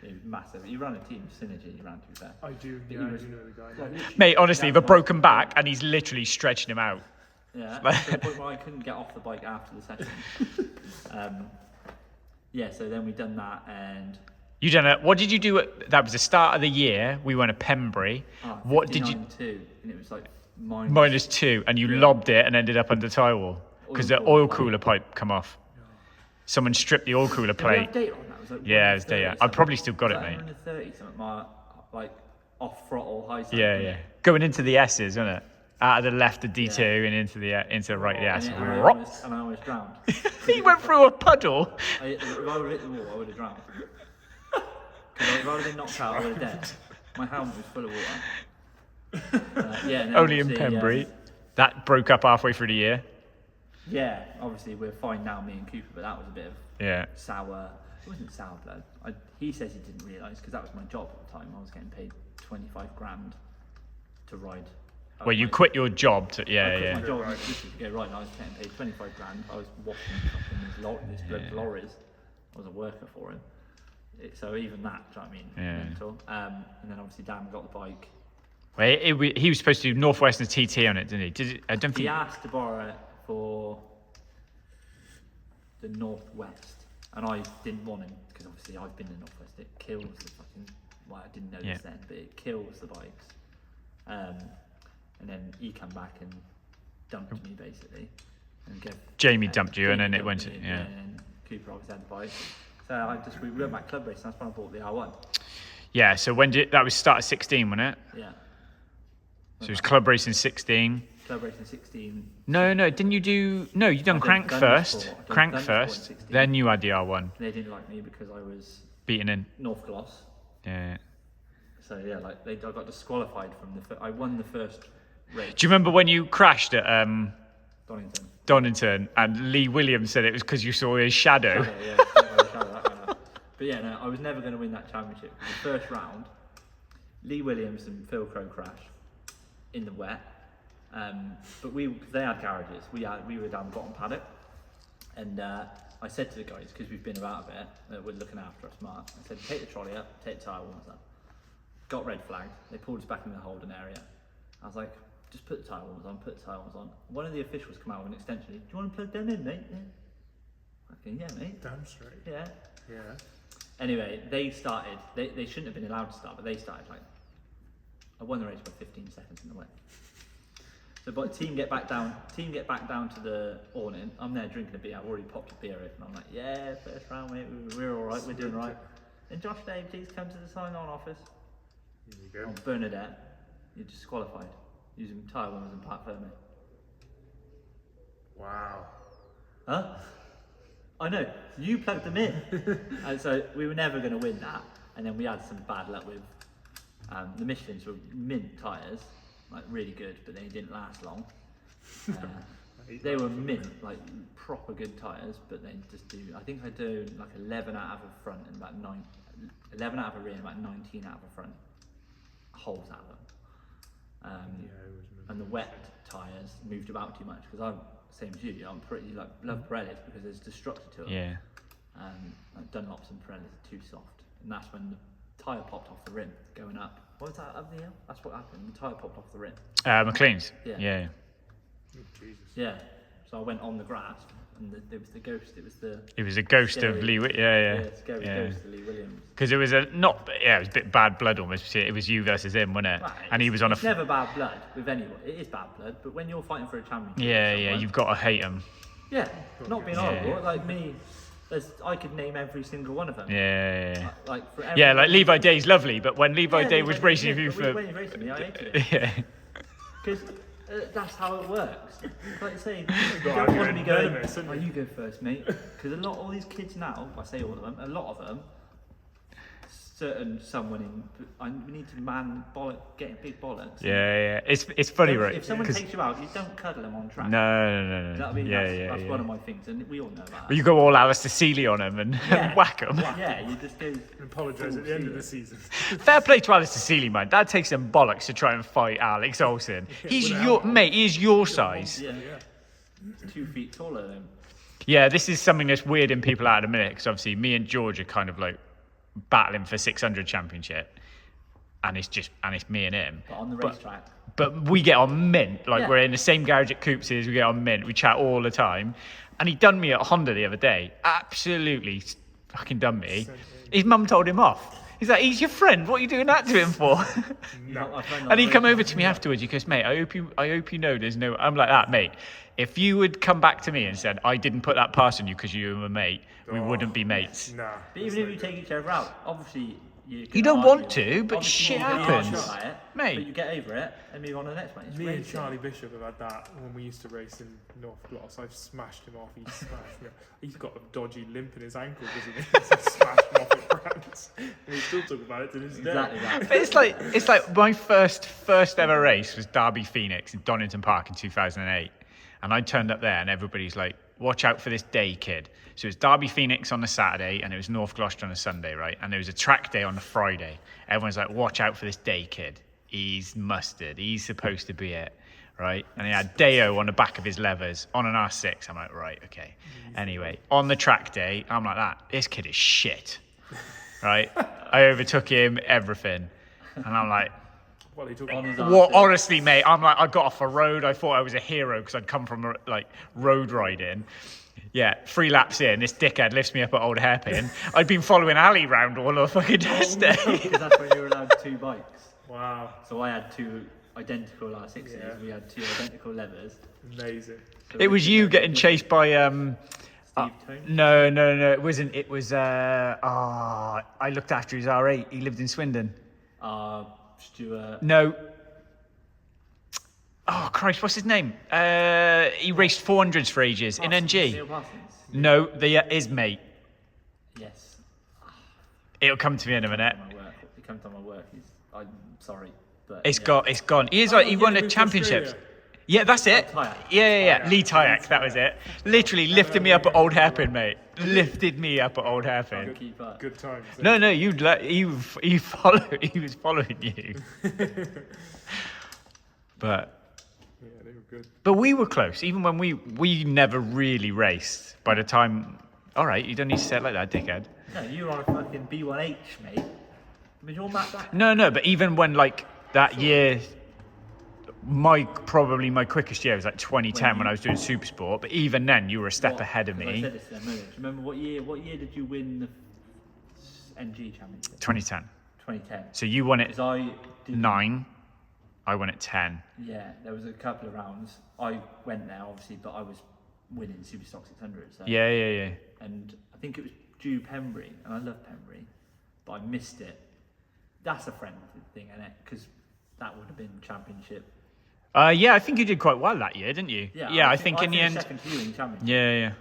He was massive. He ran a team, Synergy. He ran, to be fair. I do. Yeah, I do know the guy. Like, literally, Mate, honestly, down the to broken my- back and he's literally stretching him out. Yeah. To the point where I couldn't get off the bike after the session. Yeah. So then we done that, and You done it. What did you do? That was the start of the year. We went to Pembury. What did you? 59.2, and it was like -2, and you lobbed it and ended up under tire wall because the oil cooler pipe come off. Someone stripped the oil cooler Did we have plate. data on that? It was like Yeah, it was data. 130 I've probably still got it, something. mate. 130 something. My like off throttle high side. Yeah. Going into the S's, isn't it? Out of the left, the D2, and into the right, the S. And I almost drowned. He went through a puddle. If I would have hit the wall, I would have drowned. Because if I would have been knocked out, I would have dead. My helmet was full of water. Yeah. And then Only in obviously, Pembury. That broke up halfway through the year. Yeah, obviously we're fine now, me and Cooper, but that was a bit of Yeah. sour. It wasn't sour blood. He says he didn't realise because that was my job at the time. I was getting paid 25 grand to ride. Well, you quit your job to. I Yeah. quit my job just to go right. And I was getting paid 25 grand. I was washing fucking these blood lorries. I was a worker for him. So even that, do you know what I mean? Yeah. Mental. And then obviously Dan got the bike. Well, he was supposed to do Northwestern TT on it, didn't he? I don't He think. asked to borrow it for the Northwest, and I didn't want him because obviously I've been in Northwest. It kills the fucking. Well, I didn't know this then, but it kills the bikes. And then he came back and dumped me basically, and Jamie dumped you, and Jamie then it dumped went. me, Yeah. And then Cooper obviously had the bike. So we went back club racing. That's when I bought the R1. Yeah. So that was start of 16, wasn't it? Yeah. So it was club racing 16. Club racing 16. No, didn't you do? No, you done I done crank Thundersport. first. I done Crank Thundersport first. in 16. Then you had the R1 They didn't like me because I was beaten in. North Gloss. Yeah. So yeah, like I got disqualified from I won the first race. Do you remember when you crashed at Donington. Donington and Lee Williams said it was because you saw his shadow? Yeah, but yeah, no, I was never going to win that championship. The first round, Lee Williams and Phil Crow crashed in the wet. But they had garages. We were down the bottom paddock, and I said to the guys, because we've been about a bit, we're looking after us, Mark. I said, take the trolley up, take the tyre warmers up. Got red flagged. They pulled us back in the holding area. I was like, just put the tyre warmers on, put the tyre warmers on. One of the officials come out with an extension. Do you want to plug them in, mate? Yeah. Okay, yeah, mate. Damn straight. Yeah. Yeah. Anyway, they started. They shouldn't have been allowed to start, but they started like. I won the race by 15 seconds in the wet. So, but team get back down to the awning. I'm there drinking a beer. I've already popped a beer open. I'm like, yeah, first round, mate. We're all right. We're doing right. And Josh Dave, please come to the sign-on office. Here you go. On Bernadette, you're disqualified using tyre warmers and part firming. Wow. Huh? I know. You plugged them in, and so we were never going to win that. And then we had some bad luck with the Michelins were mint tyres, like really good, but they didn't last long. They were mint, like proper good tyres, but they just do. I think I do like 11 out of a front and about 11 out of a rear and about 19 out of a front holes out of them. And the wet tyres moved about too much because I'm same as you. I'm pretty like love Pirellis because there's destructor to them. Yeah. Like Dunlops and Pirellis are too soft, and that's when the tyre popped off the rim going up. What was that up the hill? That's what happened. The tyre popped off the rim. McLean's. Yeah. Yeah. Oh, Jesus. Yeah. So I went on the grass and it was the ghost. It was the. It was a ghost of scary- Lee. Scary Yeah. ghost of Lee Williams. Because it was it was a bit bad blood almost. It was you versus him, wasn't it? Right, And he was on a. It's never bad blood with anyone. It is bad blood, but when you're fighting for a championship. Yeah, with yeah. someone- You've got to hate him. Yeah, not being Yeah. horrible. Like me, I could name every single one of them. Yeah. Like for Yeah, like Levi Day's lovely, but when Levi Yeah, Day was racing you but for. when he raced me, I hated it. Yeah. Because that's how it works. Like I say, you got don't to want to be go going, nervous, haven't oh, you? you go first, mate. Because all these kids now, I say all of them, a lot of them, we need to get big bollocks. Yeah. It's funny, right? If someone 'Cause- takes you out, you don't cuddle them on track. No. I mean, Yeah, that's one of my things, and we all know that. Well, you go all Alistair Seeley on him and Yeah. whack him. Yeah, you just go. And apologise at the end of the season. Fair play to Alistair Seeley, man. That takes some bollocks to try and fight Alex Olsen. He's without- your mate. He is your size. Yeah, 2 feet taller than him. Yeah, this is something that's weirding people out at a minute because obviously me and George are kind of like battling for 600 championship, and it's me and him. But on the racetrack. But we get on mint. Like Yeah. we're in the same garage at Coops is. We get on mint. We chat all the time. And he done me at Honda the other day. Absolutely fucking done me. His mum told him off. He's like, he's your friend. What are you doing that to him for? And he come over to me afterwards. He goes, mate, I hope you know there's no. I'm like that, mate. If you would come back to me and said I didn't put that past on you because you were my mate, we wouldn't be mates. Nah. But even if you take each other out, obviously you. You don't want to, but shit happens. Mate. But you get over it and move on to the next one. It's Me and racing. Charlie Bishop have had that when we used to race in North Gloss. I've smashed him off. He smashed me off. He's got a dodgy limp in his ankle because he smashed him off at France. And we still talk about it to this day. Exactly that. But it's like my first ever race was Derby Phoenix in Donington Park in 2008, and I turned up there and everybody's like, watch out for this day, kid. So it was Derby Phoenix on the Saturday and it was North Gloucester on a Sunday, right? And there was a track day on the Friday. Everyone's like, watch out for this day, kid. He's mustard. He's supposed to be it, right? And he had Deo on the back of his levers on an R6. I'm like, right, okay. Anyway, on the track day, I'm like, this kid is shit, right? I overtook him, everything. And I'm like, What are you talking On his about? what? arse. Honestly, mate, I'm like, I got off a road. I thought I was a hero because I'd come from like road riding. Yeah, 3 laps in, this dickhead lifts me up at Old Hairpin. I'd been following Ali round all the fucking test day. Because that's when you were allowed 2 bikes. Wow. So I had 2 identical R6s. Yeah. We had 2 identical levers. Amazing. So It we was could you go getting chased by Steve Tone. No, it wasn't. It was I looked after his R8. He lived in Swindon. Stuart. No. Oh Christ, what's his name? He raced 400s for ages in NG. Neil Parsons. No, his mate. Yes. It'll come to me in a minute. My work. It comes on my work. I'm sorry, but It's yeah. gone. He is like he yeah, won the moved to championships. Australia. Yeah, that's it. Tyek. Yeah. Lee Tyek, that was it. Literally lifted me up at Old Hairpin, mate. Lifted me up at Old Hairpin. Keep up. Good times. No, he was following you. But Yeah, they were good. we were close. Even when we never really raced. By the time, all right, you don't need to say it like that, dickhead. No, you were on a fucking B1H, mate. I mean, you're Matt Black. No, but even when like that year, probably my quickest year was like 2010 when I was doing super sport. But even then, you were a step ahead of I me. said this to them earlier. Do you remember what year did you win the NG championship? 2010. 2010. So you won it Because I did 9. I won it 10. Yeah, there was a couple of rounds. I went there, obviously, but I was winning Superstock 600. So. Yeah. And I think it was due Pembury, and I love Pembury, but I missed it. That's a friend thing, isn't it? Because that would have been championship. Yeah, I think you did quite well that year, didn't you? Yeah, I think in the finished end. second to you in championship. Yeah.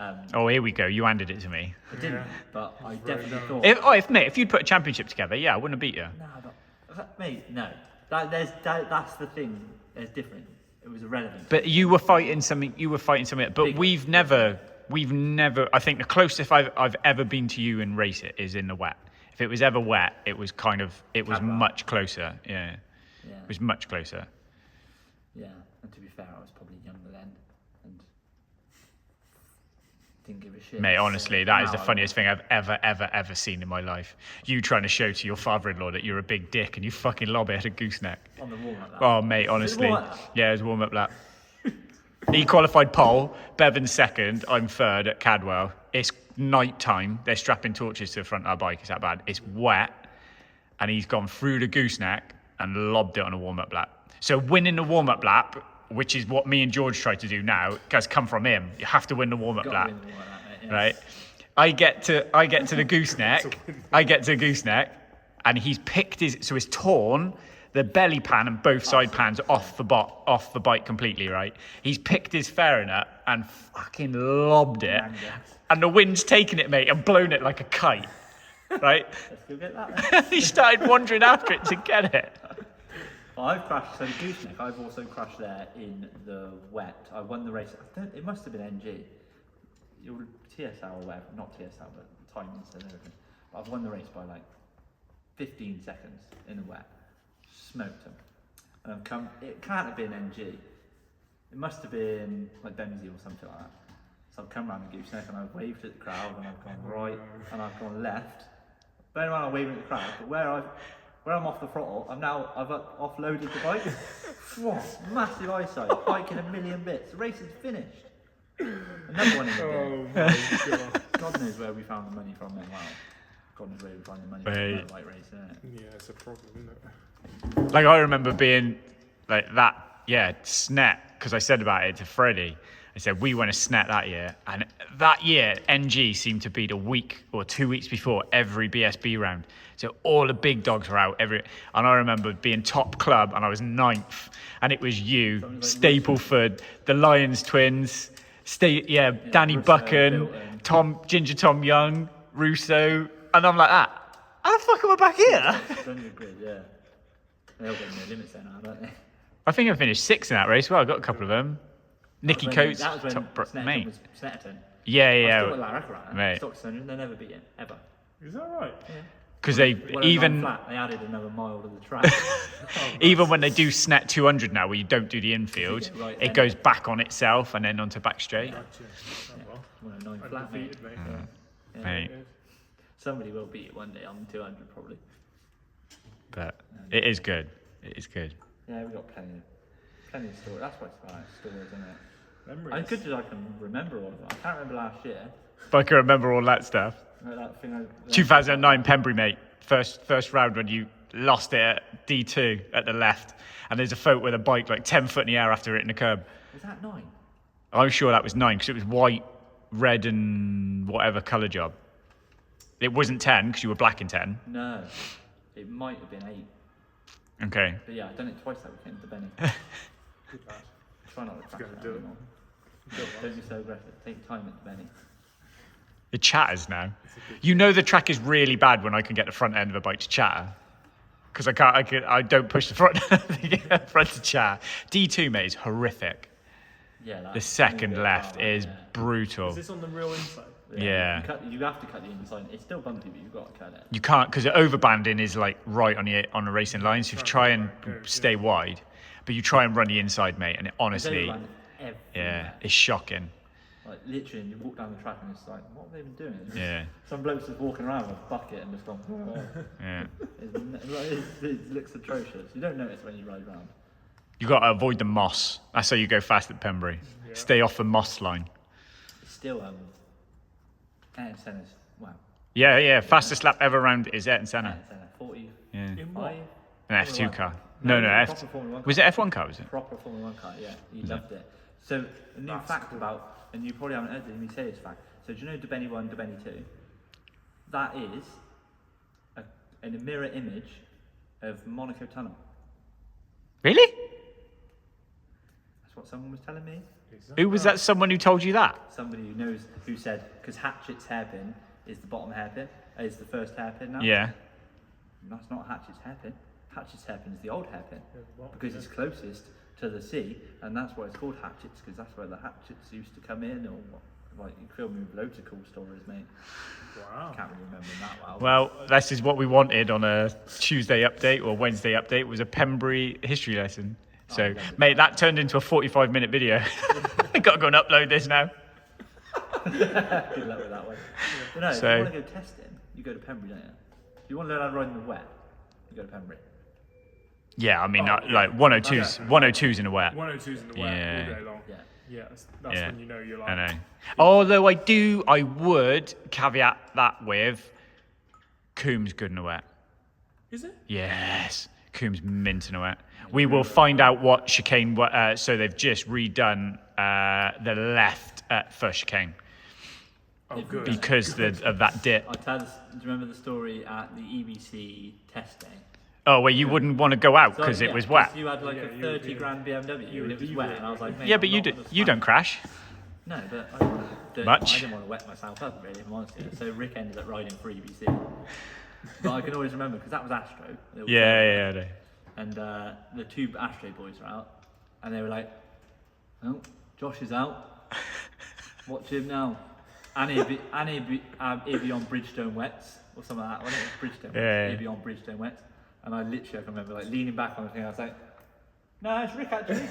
Um, Oh, here we go. You handed it to me. I didn't, Yeah. but I very definitely nice. thought. If you'd put a championship together, yeah, I wouldn't have beat you. No, but mate, no. That's the thing. There's different. It was irrelevant. But you were fighting something. But Big. we've never. I think the closest I've ever been to you in race it is in the wet. If it was ever wet, it was Cadwell. much closer. Yeah, Yeah, it was much closer. yeah. And to be fair, I was probably younger then, and didn't give a shit. Mate, honestly, that is the Now I- funniest thing I've ever seen in my life. You trying to show to your father-in-law that you're a big dick and you fucking lob it at a gooseneck. On the wall like that. Oh, mate, honestly. warm up lap? Yeah, it was warm-up lap. He qualified pole, Bevan second, I'm third at Cadwell. It's night time. They're strapping torches to the front of our bike. It's that bad. It's wet. And he's gone through the gooseneck and lobbed it on a warm-up lap. So winning the warm-up lap, which is what me and George try to do now, has come from him. You have to win the warm-up lap, right? I get to the gooseneck. And he's picked so it's torn the belly pan and both side pans off the bike completely, right? He's picked his fairing up and fucking lobbed it, and the wind's taken it, mate, and blown it like a kite, right? Let's go get that. He started wandering after it to get it. Well, I've crashed, so the gooseneck, I've also crashed there in the wet. I won the race, it must have been NG. Your TSL or whatever, not TSL, but timings and everything. But I've won the race by like 15 seconds in the wet. Smoked them. And I've come, it can't have been NG. It must have been like Benzie or something like that. So I've come around the gooseneck and I've waved at the crowd and I've gone right and I've gone left. Bear in mind I'm waving at the crowd, but where I'm off the throttle, I've offloaded the bike. Massive eyesight, bike in a million bits. The race is finished. Another one in the bin. Oh my god. God knows where we found the money from then. Wow. God knows where we found the money from the motorbike race, isn't it? Yeah, it's a problem, isn't it? Like, I remember being like that, snet, because I said about it to Freddie. I said, we went a snet that year. And that year, NG seemed to be the week or 2 weeks before every BSB round. So all the big dogs were out. And I remember being top club and I was 9th. And it was you, Stapleford, the Lions twins, Danny Russo, Buchan, Ginger Tom Young, Russo. And I'm like that. How the fuck am I back here? It's on your grid, yeah. They'll get no limits there now, don't they? I think I finished 6th in that race. Well, I got a couple of them. Nicky Coates, That was when top mate. was Snetterton. Yeah. I still got Akrapovic. Mate. Stock 600, they never beat him, ever. Is that right? Yeah. Because they When even flat, they added another mile to the track. even when they do SNET 200 now, where you don't do the infield, Yeah, right, it then. goes back on itself and then onto back straight. Gotcha. Oh, well. 109 flat, mate. Undefeated, mate. Yeah. Mate. Somebody will beat it one day on 200 probably. But it is good. It is good. Yeah, we've got plenty of stories. That's why it's about stories, isn't it? Memories. I'm good that I can remember all of them. I can't remember last year. But I can remember all that stuff. Like that thing 2009 Pembury, mate. First round when you lost it at D2 at the left. And there's a photo with a bike like 10 foot in the air after hitting the curb. Was that 9? I'm sure that was 9 because it was white, red and whatever colour job. It wasn't 10 because you were black in 10. No. It might have been 8. Okay. But yeah, I've done it twice that weekend to Benny. Good lad. Try not to crash gonna it do it. anymore. Don't be so aggressive. Take time at Benny. It chatters now. You know the track is really bad when I can get the front end of a bike to chatter. Because I don't push the front to chatter. D2, mate, is horrific. Yeah, The second left is brutal. Is this on the real inside? Yeah. You have to cut the inside. It's still bumpy, but you've got to cut it. You can't, because the overbanding is like right on the racing line. So if you try and stay wide, but you try and run the inside, mate, and it honestly, It's overrun everywhere. yeah, it's shocking. Like literally, you walk down the track and it's like, what have they been doing? Yeah. Some bloke's just walking around with a bucket and just gone. Yeah. It looks atrocious. You don't notice when you ride around. You got to avoid the moss. That's how you go fast at Pembury. Yeah. Stay off the moss line. It's still Ayrton Senna's wow. Yeah. Fastest lap ever round is Ayrton Senna. Ayrton Senna 40. Yeah. In what? An Formula F2 One. car. No, No, proper Formula One Was it F1 car? Was it? Proper Formula 1 car, yeah. He loved it. So a new fact about, and you probably haven't heard me say this fact. So do you know Debeni 1, Debeni 2? That is a mirror image of Monaco Tunnel. Really? That's what someone was telling me. Who was that? Someone who told you that? Somebody who knows, who said, because Hatchett's hairpin is the bottom hairpin, is the first hairpin now. Yeah. That's not Hatchett's hairpin. Hatchett's hairpin is the old hairpin what? because it's closest to the sea, and that's why it's called Hatchett's, because that's where the hatchets used to come in. Or like you filled me with loads of cool stories, mate. Wow. Can't really remember them that well. Well, this is what we wanted on a Tuesday update or Wednesday update, was a Pembury history lesson. So, mate, that turned into a 45-minute video. I got to go and upload this now. Good luck with that one. But no, if So- you want to go testing, you go to Pembury, don't you? If you want to learn how to ride in the wet, you go to Pembury. Yeah, I mean, like 102's in a wet. 102's in the wet Yeah. all day long. Yeah. Yeah, that's Yeah. when you know you're like. I know. Although I would caveat that with Coombs good in a wet. Is it? Yes, Coombs mint in a wet. We will find out what chicane. So they've just redone the left at first chicane Oh, good. because of that dip. I tell. Do you remember the story at the EBC test day? Oh, where you wouldn't want to go out because So, it yeah, was wet. You had like a 30 grand BMW and it was wet, and I was like, mate, Yeah, but I'm you not do, gonna you don't stand- crash. No, but I didn't want to, Much? I didn't want to wet myself up, really, if I'm honest with you. So Rick ended up riding for EBC. But I can always remember, because that was Astro. It was, Yeah, I know. And the two Astro boys were out, and they were like, oh, Josh is out. Watch him now. And he'll be on Bridgestone wets, or something like that, wasn't it? Bridgestone Yeah. wets. He'll be on Bridgestone wets. And I literally, I can remember like leaning back on the thing, I was like, no, it's Rick actually.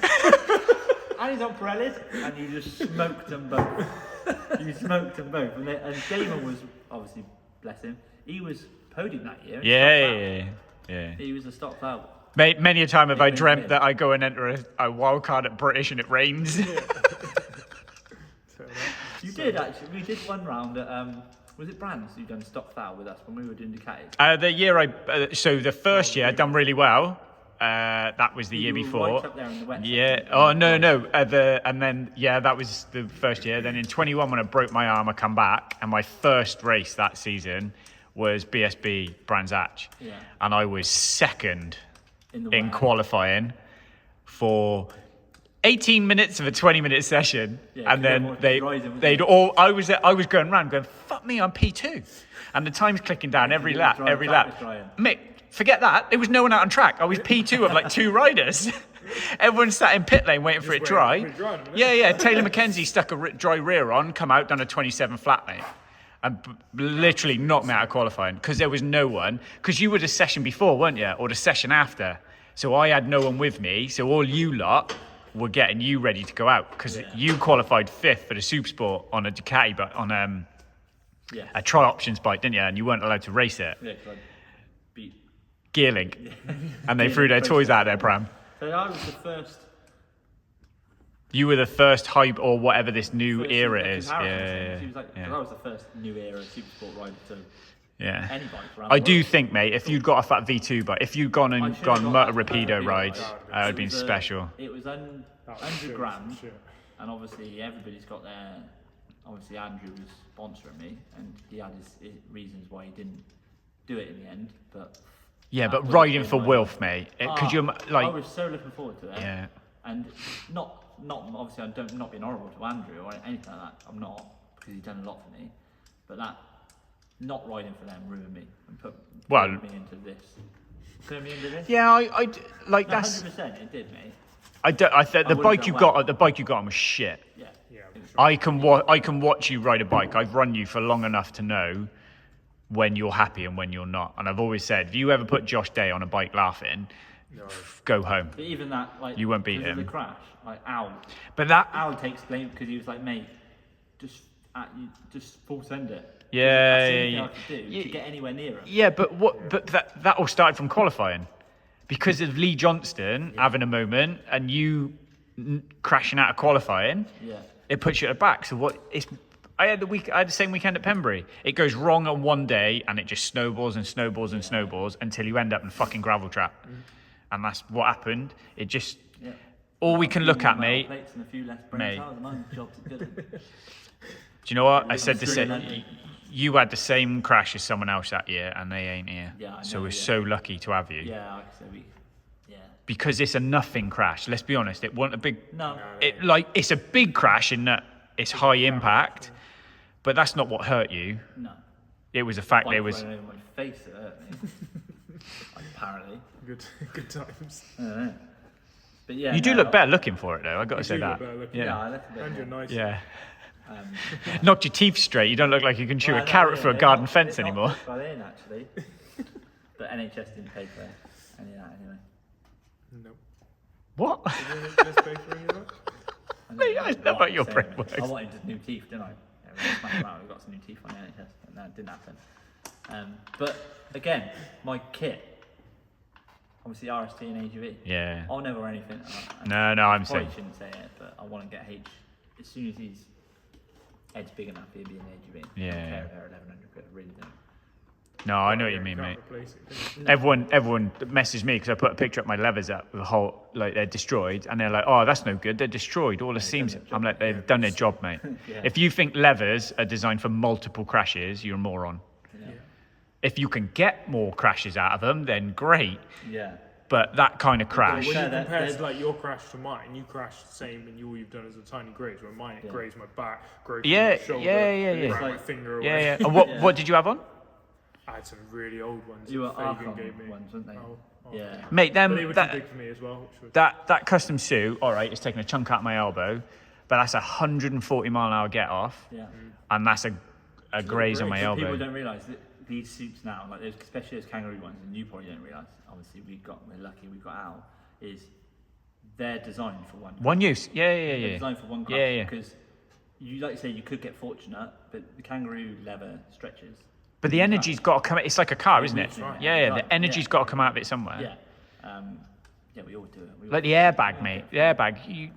And he's on Pirellis, and he just smoked them both. He smoked them both. And Damon was, obviously, bless him, he was podium that year. Yeah. He was a stock out. Mate, many a time have I Big dreamt win. that I go and enter a wild card at British and it rains. You did actually. We did one round at was it Brands? You done stock foul with us when we were doing Ducati. The year so the first year I done really well. That was the year You were before. right up there in the wet Yeah. section. Oh no. And then that was the first year. Then in 21 when I broke my arm, I come back, and my first race that season was BSB Brands Hatch. Yeah. And I was second In the in wet. qualifying for 18 minutes of a 20-minute session, Yeah, and 'cause then everyone was riding, they'd all. I was going around going, "Fuck me, I'm P2," and the time's clicking down every you lap, were drying, every track lap. was drying. Mick, forget that. There was no one out on track. I was P2 of like 2 riders. Everyone sat in pit lane waiting for it to dry. waiting for it to dry in a minute. Yeah. Taylor McKenzie stuck a dry rear on, come out, done a 27 flat, mate. And literally knocked me out of qualifying because there was no one. Because you were the session before, weren't you? Or the session after. So I had no one with me. So all you lot were getting you ready to go out because you qualified 5th for the Supersport on a Ducati, but on Yeah. a tri-options bike, didn't you? And you weren't allowed to race it. Yeah, 'cause I beat. Gearlink. And they threw their toys out of their pram. So I was the first. You were the first hype or whatever this new era because is. Harrison was saying, she was like, Yeah. 'cause I was the first new era Supersport rider to Yeah. any bike around I the do world. think, mate, if you'd got off that V2 bike, if you'd gone I and should've gone got Motor that Rapido Rapido ride, ride. that would have been It was, special. It was That was 100 shit, grand, shit. and obviously everybody's got their. Obviously Andrew was sponsoring me, and he had his reasons why he didn't do it in the end. But Yeah, that but would riding have for been Wilf, mate. Could you, I like, was so looking forward to it. yeah. And not obviously I'm not being horrible to Andrew or anything like that. I'm not, because he's done a lot for me. But that not riding for them ruined me and put me into this. Put me into this. Yeah, I like No, that's. 100% it did, mate. I think the would've bike done you well. got, the bike you got on was shit. Yeah. Yeah. It was I can watch you ride a bike. I've run you for long enough to know when you're happy and when you're not. And I've always said, if you ever put Josh Day on a bike laughing, No. go home. But even that, like, You won't beat because of him. the crash, like But that, Al takes blame because he was like, mate, just full send it. Yeah, That's the only yeah, thing I could do yeah. to get anywhere near him. yeah, but that all started from qualifying because of Lee Johnston having a moment and you crashing out of qualifying. Yeah. It puts you at the back. So I had the same weekend at Pembury. It goes wrong on one day and it just snowballs and snowballs and snowballs until you end up in a fucking gravel trap. And that's what happened. It just Yeah. all we can look at, Metal mate. plates and a few less brain Mate. cells, and my job's good. Do you know what? I said the String same. landing. You had the same crash as someone else that year, and they ain't here. Yeah, I so know, we're yeah. so lucky to have you. Yeah, so yeah. Because it's a nothing crash. Let's be honest. It wasn't a big. No. It's a big crash in that it's high impact, but that's not what hurt you. No. It was the fact Bike there was. running over my face that hurt me. Apparently. Good times. I don't know. But yeah. You do no, look better looking for it, though. I got to say do that. look better looking. Yeah, Yeah. I look a bit And you're more. nice. Yeah. Knocked your teeth straight. You don't look like you can chew a carrot through a garden fence anymore. Got in actually. But NHS didn't pay for any of that anyway. Nope. What? Did you just pay for any of that? Mate, I know how your brain works. I wanted just new teeth, didn't I? Yeah, we smashed them out. We got some new teeth on the NHS, and that didn't happen. But again, my kit. obviously RST and AGV. Yeah. I'll never wear anything. No, I'm I saying. probably shouldn't say it, but I want to get H. As soon as his head's big enough, he'll be an AGV. Yeah. I don't care if they're 1100 quid. I really don't. No, I know what you mean, Can't mate. replace it, can you? Everyone messaged me because I put a picture of my levers up with a whole, like they're destroyed, and they're like, "Oh, that's no good. They're destroyed. All the seams." I'm like, "They've done their job, mate." Yeah. If you think levers are designed for multiple crashes, you're a moron. Yeah. If you can get more crashes out of them, then great. Yeah. But that kind of crash, When you Yeah, compare that- like your crash to mine, you crashed the same, and all you've done is a tiny graze. Where mine, it Yeah. grazed my back, grazed Yeah, my shoulder, yeah, and yeah. ran my Like- finger away. yeah. And what did you have on, I had some really old ones. You were that Fagan Archon gave me. ones, weren't they? Oh, Yeah. mate? But they were too That big for me as well. Which was, that custom suit, all right, it's taking a chunk out of my elbow, but that's 140-mile-an-hour get off, Yeah. and that's a graze on my But elbow. people don't realise that these suits now, like those, especially those kangaroo ones, and you probably don't realise. Obviously, we're lucky we got Al. Is they're designed for one. One use, yeah. They're designed for one crash. Yeah. Because you, like you say, you could get fortunate, but the kangaroo leather stretches. But the energy's got to come. It's like a car, isn't it? That's right. Yeah. Right. The energy's Yeah. got to come out of it somewhere. Yeah. Yeah, we all do it. We all Like the do it. airbag, mate. The airbag.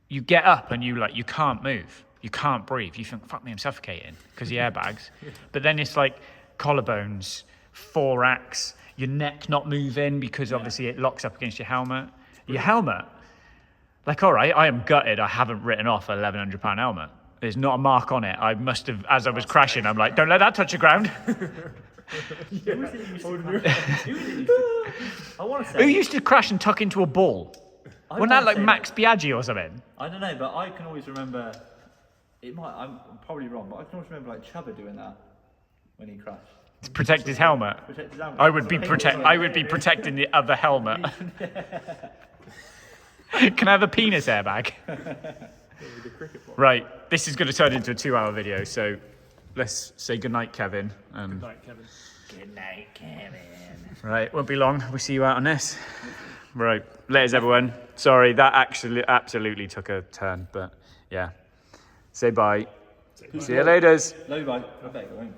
You get up and you can't move. You can't breathe. You think, fuck me, I'm suffocating because the airbags. But then it's like collarbones, thorax, your neck not moving because obviously it locks up against your helmet. Your helmet, like, all right, I am gutted. I haven't written off an £1,100 helmet. There's not a mark on it. I must have, as I was crashing, I'm like, don't let that touch the ground. Who was it that used to crash? Who was it that used to- I want to say. Who used to crash and tuck into a ball? I Wasn't that wanna like say Max Biaggi or something? I don't know, but I can always remember. It might. I'm probably wrong, but I can always remember like Chubba doing that when he crashed. To protect his helmet. Protect his helmet. I would be So I would be protecting the other helmet. Can I have a penis airbag? with the cricket ball. Right, this is going to turn into a 2-hour video, so let's say goodnight, Kevin. Good night, Kevin. Good night, Kevin. Right, won't be long. We'll see you out on this. Right, laters everyone. Sorry, that actually absolutely took a turn, but yeah. Say bye. See you later. Low bike. I bet you won't.